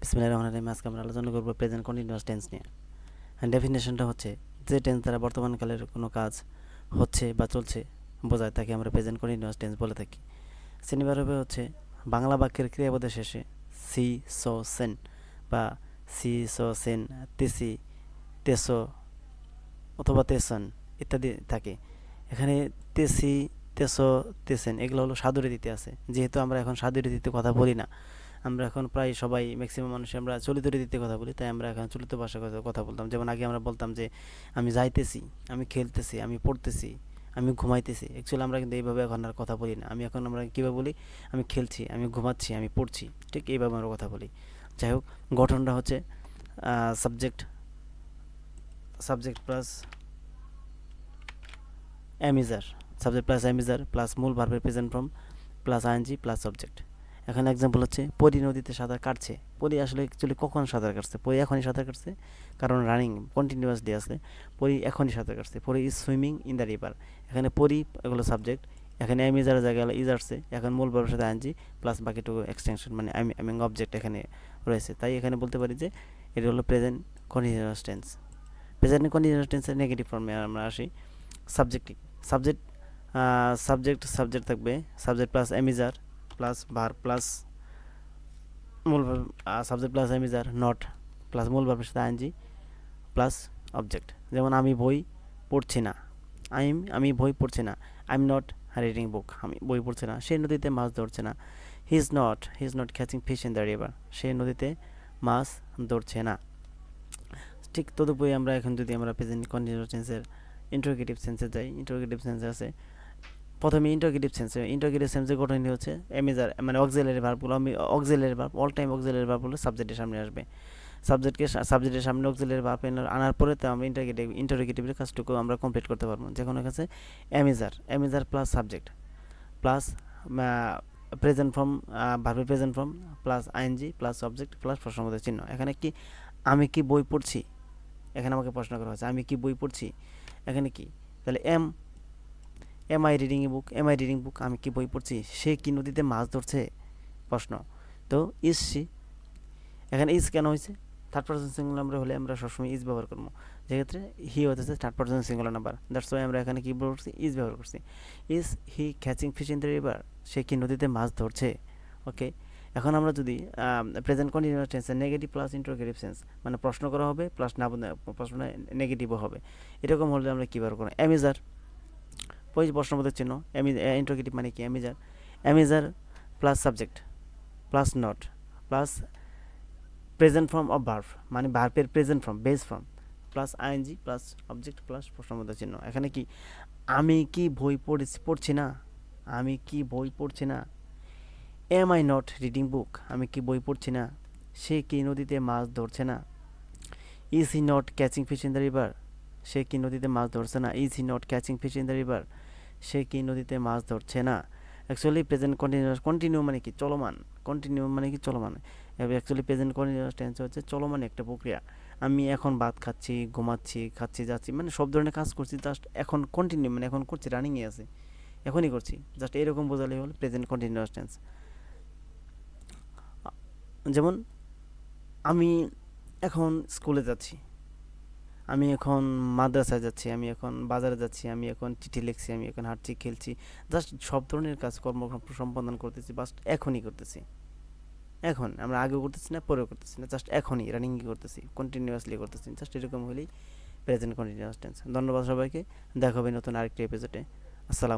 বিসমিল্লাহির রহমানির রহিম। আজকে আমরা আলোচনা করব প্রেজেন্ট কন্টিনিউয়াস টেন্স নিয়ে। ডেফিনেশনটা হচ্ছে যে টেন্স দ্বারা বর্তমানকালের কোনো কাজ হচ্ছে বা চলছে বোঝায় তাকে আমরা প্রেজেন্ট কন্টিনিউয়াস টেন্স বলে থাকি। শ্রেণীবারভাবে হচ্ছে বাংলা বাক্যের ক্রিয়াপদের শেষে সি, সো, সেন বা সি, সো, সেন, তেসি, তেসো অথবা তেসন ইত্যাদি থাকে। এখানে তেসি, তেসো, তেসেন এগুলো হলো সাধুরীতিতে আছে। যেহেতু আমরা এখন সাধুরীতিতে কথা বলি না, আমরা এখন প্রায় সবাই ম্যাক্সিমাম মানুষ আমরা চলিত রীতিতে কথা বলি, তাই আমরা এখন চলিত ভাষায় কথা বলতাম। যেমন আগে আমরা বলতাম যে আমি যাইতেছি, আমি খেলতেছি, আমি পড়তেছি, আমি ঘুমাইতেছি। অ্যাকচুয়ালি আমরা কিন্তু এইভাবে এখন আর কথা বলি না। আমরা কীভাবে বলি? আমি খেলছি, আমি ঘুমাচ্ছি, আমি পড়ছি, ঠিক এইভাবে আমরা কথা বলি। যাই হোক, গঠনটা হচ্ছে subject subject plus am is are, subject plus am is are plus মূল ভার্বের present form plus ING plus subject. এখানে এক্সাম্পল হচ্ছে পরী নদীতে সাঁতার কাটছে। পরী আসলে অ্যাকচুয়ালি কখন সাঁতার কাটছে? পরী এখনই সাঁতার কাটছে, কারণ রানিং কন্টিনিউয়াসলি আছে। পরী এখনই সাঁতার কাটছে। Pari is swimming in the river. এখানে পরী এগুলো সাবজেক্ট, এখানে অ্যামিজারের জায়গায় ইজ আসছে, এখন মূল ভার্বের সাথে আইএনজি প্লাস বাকিটুকু এক্সটেনশন মানে আইমিং অবজেক্ট এখানে রয়েছে। তাই এখানে বলতে পারি যে এটা হলো present continuous tense. Present continuous টেন্সের নেগেটিভ ফর্মে আমরা আসি। সাবজেক্টিভ সাবজেক্ট সাবজেক্ট থাকবে subject plus am is are plus verb plus মূল verb, subject plus am is are not plus মূল ভার্বের সাথে আইএনজি প্লাস অবজেক্ট। যেমন আমি বই পড়ছি না, আমি বই পড়ছি না। I am not reading book, আমি বই পড়ছি না। সে নদীতে মাছ ধরছে না। He is not catching fish in the river, সে নদীতে মাছ ধরছে না। ঠিক তদুপরি আমরা এখন যদি আমরা প্রেজেন্ট কন্টিনিউয়াস টেন্সের ইন্টারোগেটিভ সেন্সে যাই, ইন্টারোগেটিভ সেন্সে আছে প্রথমে ইন্টারোগেটিভ সেন্সের গঠনই হচ্ছে এমিজার মানে অক্সিলারি ভার্বগুলো, auxiliary verb all time auxiliary ভার্বগুলো সাবজেক্টের সামনে আসবে। সাবজেক্টের সামনে অক্সিলারি ভার্ব আনার পরে তো আমরা ইন্টারোগেটিভের কাজটুকু আমরা কমপ্লিট করতে পারবো। যেখানে কাছে am is are plus subject plus present form, ভার্বের present form plus ING plus subject plus প্রশ্নবোধক চিহ্ন। এখানে কি আমি কি বই পড়ছি? এখানে আমাকে প্রশ্ন করা হয়েছে আমি কি বই পড়ছি। এখানে কি তাহলে এম আই রিডিং বুক, আমি কি বই পড়ছি। সে কি নদীতে মাছ ধরছে? প্রশ্ন। তো ইজ সি, এখানে ইজ কেন হয়েছে? থার্ড পারসন সিঙ্গুলার নাম্বার হলে আমরা সবসময় ইজ ব্যবহার করবো। যেক্ষেত্রে হি হতেছে third person singular number, that's why আমরা এখানে কি ব্যবহার করছি? ইজ ব্যবহার করছি। Is he catching fish in the river, সে কি নদীতে মাছ ধরছে। ওকে, এখন আমরা যদি প্রেজেন্ট কন্টিনিউয়াস টেন্সের নেগেটিভ প্লাস ইন্টারোগেটিভ সেন্স মানে প্রশ্ন করা হবে প্লাস না প্রশ্ন নেগেটিভও হবে, এরকম হলে আমরা কী ব্যবহার করবো? অ্যামিজার প্রশ্নবোধক চিহ্ন, ইন্টারোগেটিভ মানে কি? Am is are plus subject plus not plus present form of verb মানে ভার্বের present form base form plus ING plus object plus প্রশ্নবোধক চিহ্ন। এখানে কি আমি কি বই পড়ছি না, আমি কি বই পড়ছি না। Am I not reading book, আমি কি বই পড়ছি না। সে কি নদীতে মাছ ধরছে না। Is he not catching fish in the river, সে কি নদীতে মাছ ধরছে না। Is he not catching fish in the river, সে কি নদীতে মাছ ধরছে না। অ্যাকচুয়ালি প্রেজেন্ট কন্টিনিউ মানে কি? চলমান। অ্যাকচুয়ালি প্রেজেন্ট কন্টিনিউয়াস টেন্স হচ্ছে চলমান একটা প্রক্রিয়া। আমি এখন ভাত খাচ্ছি, ঘুমাচ্ছি, যাচ্ছি, মানে সব ধরনের কাজ করছি, জাস্ট এখন কন্টিনিউ মানে এখন করছি, রানিংয়ে আছে, এখনই করছি, জাস্ট এরকম বোঝালেই হল প্রেজেন্ট কন্টিনিউয়াস টেন্স। যেমন আমি এখন স্কুলে যাচ্ছি, আমি এখন মাদ্রাসায় যাচ্ছি, আমি এখন বাজারে যাচ্ছি, আমি এখন চিঠি লিখছি, আমি এখন হাঁটছি, খেলছি, জাস্ট সব ধরনের কাজকর্ম সম্পাদন করতেছি, জাস্ট এখনই করতেছি। এখন আমরা আগেও করতেছি না, পরেও করতেছি না, জাস্ট এখনই রানিংই করতেছি, কন্টিনিউয়াসলি করতেছি, জাস্ট এরকম হলেই প্রেজেন্ট কন্টিনিউয়াস টেন্স। ধন্যবাদ সবাইকে, দেখা হবে নতুন আরেকটি এপিসোডে। আসসালাম।